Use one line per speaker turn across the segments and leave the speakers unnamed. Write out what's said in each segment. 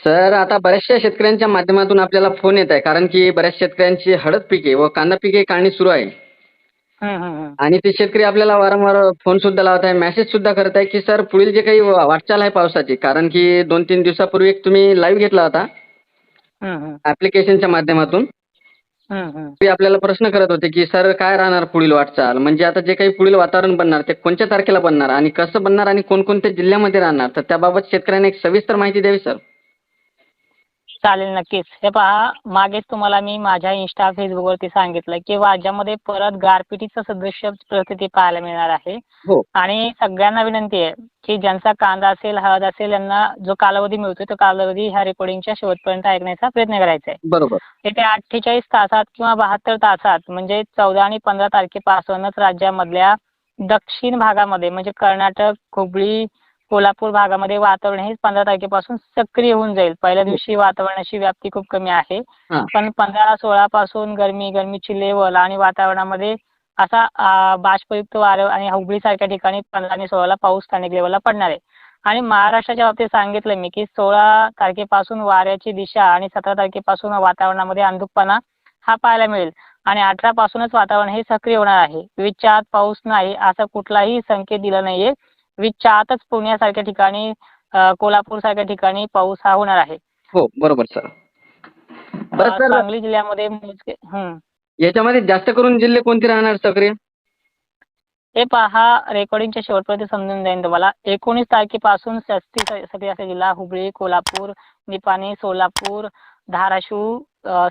Sir, आता बऱ्याचशा शेतकऱ्यांच्या माध्यमातून आपल्याला फोन येत आहे, कारण की बऱ्याच शेतकऱ्यांची हळद पिके व कांदा पिके काढणी सुरू आहे.
हं, हं, हं.
आणि ते शेतकरी आपल्याला वारंवार फोन सुद्धा लावत आहे, मेसेज सुद्धा करत आहे, की सर पुढील जे काही वाटचाल आहे पावसाची, कारण की 2-3 दिवसापूर्वी एक तुम्ही लाईव्ह घेतला होता
हं, हं.
ऍप्लिकेशनच्या माध्यमातून.
हं, हं.
ते आपल्याला प्रश्न करत होते, की सर काय राहणार पुढील वाटचाल, म्हणजे आता जे काही पुढील वातावरण बनणार ते कोणत्या तारखेला बनणार आणि कसं बनणार आणि कोणकोणत्या जिल्ह्यामध्ये राहणार, तर त्याबाबत शेतकऱ्यांना एक सविस्तर माहिती द्यावी सर.
चालेल नक्कीच. हे पहा, मागेच तुम्हाला मी माझ्या Insta, Facebookवरती सांगितलं, की राज्यामध्ये परत गारपिटीचं सदृश्य परिस्थिती पाहायला मिळणार आहे.
हो.
आणि सगळ्यांना विनंती आहे, की ज्यांचा कांदा असेल, हळद असेल यांना जो कालावधी मिळतोय तो कालावधी ह्या रेकॉर्डिंगच्या शेवटपर्यंत ऐकण्याचा प्रयत्न करायचा आहे.
बरोबर.
येत्या 48 तासात किंवा 72 तासात म्हणजे 14 आणि 15 तारखेपासूनच राज्यामधल्या दक्षिण भागामध्ये म्हणजे कर्नाटक, हुबळी, कोल्हापूर भागामध्ये वातावरण हे 15 तारखेपासून सक्रिय होऊन जाईल. पहिल्या दिवशी वातावरणाची व्याप्ती खूप कमी आहे.
हां.
पण 15-16 पासून गरमीची लेव्हल आणि वातावरणामध्ये असा बाष्पयुक्त वारं आणि हुबळीसारख्या ठिकाणी 15 आणि 16ला पाऊस स्थानिक लेव्हलला पडणार आहे. आणि महाराष्ट्राच्या बाबतीत सांगितलं मी, की 16 तारखेपासून वाऱ्याची दिशा आणि 17 तारखेपासून वातावरणामध्ये अंधुकपणा हा पाहायला मिळेल. आणि 18 पासूनच वातावरण हे सक्रिय होणार आहे. 20च्या आत पाऊस नाही असा कुठलाही संकेत दिला नाहीये. 20च्या आतच पुण्यासारख्या ठिकाणी, कोल्हापूरसारख्या ठिकाणी पाऊस हा होणार आहे.
हो, बरोबर सर. बरं सर,
सांगली जिल्ह्यामध्ये मोजके
याच्यामध्ये जास्त करून जिल्हे कोणते राहणार सक्रिय?
हे पहा, रेकॉर्डिंगच्या शेवटपर्यंत समजून जाईल तुम्हाला. 19 तारखेपासून सक्रिय असे जिल्हा हुबळी, कोल्हापूर, निपाणी, सोलापूर, धाराशिव,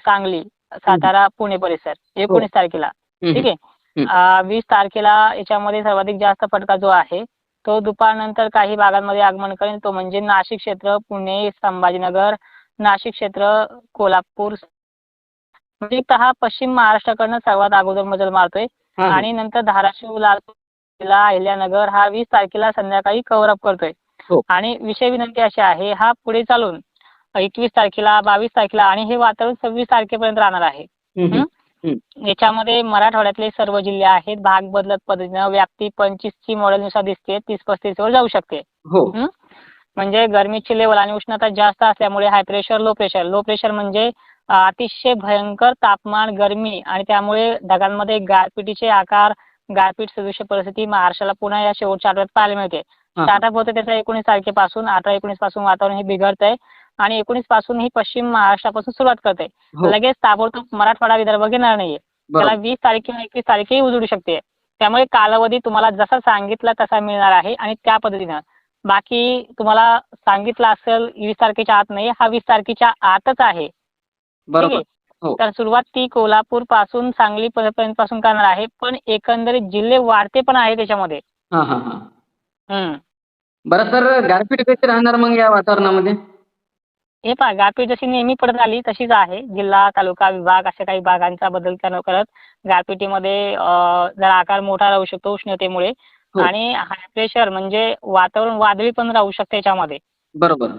सांगली, सातारा, पुणे परिसर 19 तारखेला.
हं,
ठीक
हं.
आहे.
हं.
20 तारखेला याच्यामध्ये सर्वाधिक जास्त फटका जो आहे तो दुपारनंतर काही भागांमध्ये आगमन करेल. तो म्हणजे नाशिक क्षेत्र, पुणे, संभाजीनगर, नाशिक क्षेत्र, कोल्हापूर, म्हणजे हा पश्चिम महाराष्ट्राकडनं सर्वात अगोदर मजल मारतोय.
हां, हां.
आणि नंतर धाराशिव, लालपूर, अहिल्यानगर हा 20 तारखेला संध्याकाळी कव्हर अप करतोय.
हो.
आणि विषय विनंती अशी आहे, हा पुढे चालून 21 तारखेला, 22 तारखेला आणि हे वातावरण 26 तारखेपर्यंत राहणार आहे.
हं, हं. हं.
याच्यामध्ये मराठवाड्यातले सर्व जिल्हे आहेत. भाग बदलत पद्धतीनं व्याप्ती 25ची मॉडेलनुसार दिसते, 30-35 वर जाऊ शकते.
हो.
म्हणजे गरमीची लेवल आणि उष्णता जास्त असल्यामुळे high pressure, low pressure. Low pressure म्हणजे अतिशय भयंकर तापमान, गरमी आणि त्यामुळे ढगांमध्ये गारपिटीचे आकार, गारपीट सदृश्य परिस्थिती महाराष्ट्राला पुन्हा या शेवटच्या आठवड्यात पाहायला मिळते.
हां, हां.
स्टार्टअप होतं त्याचं 19 तारखेपासून. 18-19 पासून वातावरण हे बिघडतंय आणि 19 पासून ही पश्चिम महाराष्ट्रापासून सुरुवात करते.
हो.
लगेच ताबडतोब मराठवाडा, विदर्भ घेणार नाहीये. त्याला
बरोबर.
20 तारीख किंवा 21 तारीखही उजडू शकते. त्यामुळे कालावधी तुम्हाला जसा सांगितला तसा मिळणार आहे आणि त्या पद्धतीनं. बाकी तुम्हाला सांगितलं असेल 20 तारखेच्या आत नाही, हा 20 तारखेच्या आतच आहे. ठीक
बरोबर.
आहे.
हो.
तर सुरुवात ती कोल्हापूर पासून सांगली पर्यंत पासून करणार आहे. पण एकंदरीत जिल्हे वाढते पण आहे त्याच्यामध्ये.
हां, हां, हां.
हं.
बरं सर, गारपीट कशी राहणार मग या वातावरणामध्ये?
हे पहा, गारपीट जशी नेहमी पडत आली तशीच आहे. जिल्हा, तालुका, विभाग अशा काही भागांचा बदल करत गारपिटीमध्ये जरा आकार मोठा राहू शकतो उष्णतेमुळे.
हो.
आणि हाय प्रेशर म्हणजे वातावरण वादळी पण राहू शकते याच्यामध्ये.
बरोबर.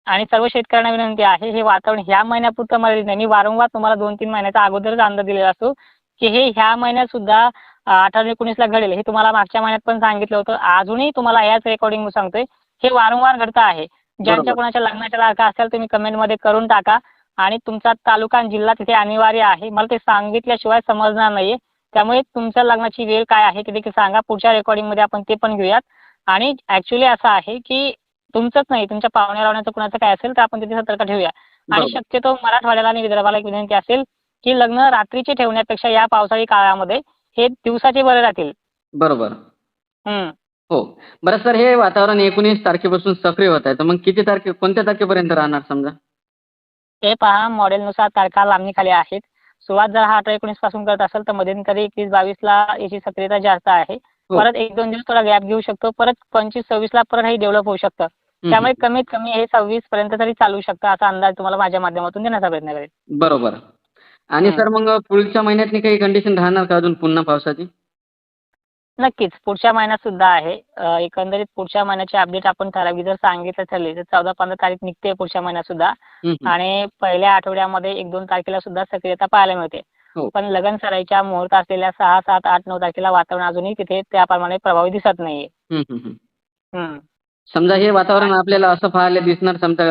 आणि
आणि सर्व शेतकऱ्यांना विनंती आहे, हे वातावरण ह्या महिन्यापुरतं मर्यादित नाही. मी वारंवार तुम्हाला 2-3 महिन्याचा अगोदरच अंदाज दिलेला असतो, की हे ह्या महिन्यात सुद्धा 18-19ला घडेल. हे तुम्हाला मागच्या महिन्यात पण सांगितलं होतं. अजूनही तुम्हाला याच रेकॉर्डिंग सांगतोय. हे वारंवार घडतं आहे. ज्यांच्या
बरोबर.
कोणाच्या लग्नाच्या तारखा असेल तुम्ही कमेंटमध्ये करून टाका. आणि तुमचा तालुका आणि जिल्हा तिथे अनिवार्य आहे. मला ते सांगितल्याशिवाय समजणार नाहीये. त्यामुळे तुमच्या लग्नाची वेळ काय आहे ते देखील सांगा. पुढच्या रेकॉर्डिंगमध्ये आपण ते पण घेऊयात. आणि ॲक्च्युअली असं आहे, की तुमचंच नाही, तुमच्या पाहुण्या-रावण्याचं कुणाचं काय असेल तर आपण तिथे सतर्क ठेवूया. आणि
बरोबर.
शक्यतो मराठवाड्याला आणि विदर्भाला एक विनंती असेल, की लग्न रात्रीचे ठेवण्यापेक्षा या पावसाळी काळामध्ये हे दिवसाचे बरे राहतील.
बरोबर.
हं.
हो. बरं सर, हे वातावरण 19 तारखेपासून सक्रिय होत आहे. तर मग कोणत्या तारखेपर्यंत राहणार समजा?
हे पहा, मॉडेलनुसार तारखा लांबणीखाली आहेत. सुरुवात जर हा 18-19 पासून करत असेल तर मध्यंतरी 21-22ला याची सक्रियता जास्त आहे.
हो.
परत 1-2 दिवस थोडा गॅप घेऊ शकतो. परत 25-26ला परत हे डेव्हलप होऊ शकतं.
हं,
त्यामुळे
हं.
कमीत कमी हे 26 पर्यंत तरी चालू शकतं असा अंदाज तुम्हाला माझ्या माध्यमातून देण्याचा प्रयत्न करेन.
बरोबर. आणि
हं.
सर मग पुढच्या महिन्यातली काही कंडिशन राहणार का अजून पुन्हा पावसाची?
नक्कीच. पुढच्या महिन्यात सुद्धा आहे. एकंदरीत पुढच्या महिन्याचे अपडेट आपण ठराविक जर सांगितलं ठरले तर 14-15 तारीख निघते पुढच्या महिन्यात सुद्धा.
हं, हं.
आणि पहिल्या आठवड्यामध्ये 1-2 तारखेला सुद्धा सक्रियता पाहायला मिळते.
हो.
पण लगन सराईच्या मुहूर्त असलेल्या 6, 7, 8, 9 तारखेला वातावरण अजूनही तिथे त्याप्रमाणे प्रभावी दिसत नाहीये.
हं, हं, हं.
हं.
समजा हे वातावरण आपल्याला असं पाहायला दिसणार, समजा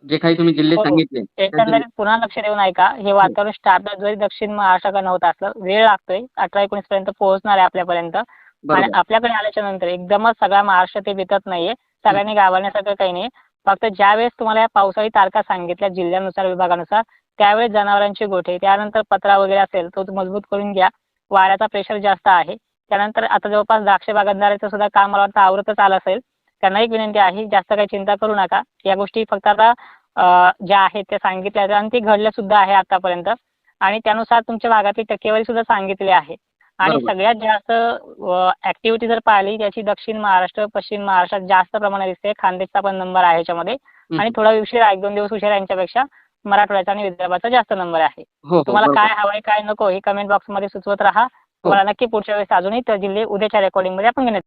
जे काही तुम्ही जिल्हे
हो.
सांगितले
एकंदरीत पुन्हा लक्ष देऊन ऐका. हे वातावरण स्टार्ट जरी दक्षिण महाराष्ट्राकडनं होत असलं, वेळ लागतोय. 18-19 पर्यंत पोहोचणार आहे आपल्यापर्यंत. आणि
बरोबर.
आपल्याकडे आल्याच्या नंतर एकदमच सगळा महाराष्ट्र ते बेतत नाहीये. सगळ्यांनी घाबरण्यासारखं काही नाही. फक्त ज्यावेळेस तुम्हाला या पावसाळी तारखा सांगितल्या जिल्ह्यानुसार, विभागानुसार, त्यावेळेस जनावरांचे गोठे, त्यानंतर पत्रा वगैरे असेल तो मजबूत करून घ्या. वाऱ्याचा प्रेशर जास्त आहे. त्यानंतर आता जवळपास द्राक्ष बागायतदाराचं सुद्धा काम मला वाटतं आवरतच आलं असेल. त्यांना एक विनंती आहे, जास्त काही चिंता करू नका. या गोष्टी फक्त आता ज्या आहेत त्या सांगितल्या आहेत आणि ते घडल्या सुद्धा आहे आतापर्यंत. आणि त्यानुसार तुमच्या भागातली टक्केवारी सुद्धा सांगितली आहे. आणि
बरोबर.
सगळ्यात जास्त ऍक्टिव्हिटी जर पाहिली त्याची दक्षिण महाराष्ट्र, पश्चिम महाराष्ट्रात जास्त प्रमाणात दिसते. खानदेशचा पण नंबर आहे याच्यामध्ये. आणि थोडा उशीर 1-2 दिवस उशीर यांच्यापेक्षा मराठवाड्याचा आणि विदर्भाचा जास्त नंबर आहे.
हो, हो.
तुम्हाला
बरोबर.
काय हवंय काय नको हे कमेंट बॉक्समध्ये सुचवत राहा. तुम्हाला नक्की पुढच्या वेळेस अजूनही ते जिल्हे उद्याच्या रेकॉर्डिंगमध्ये आपण घेण्यात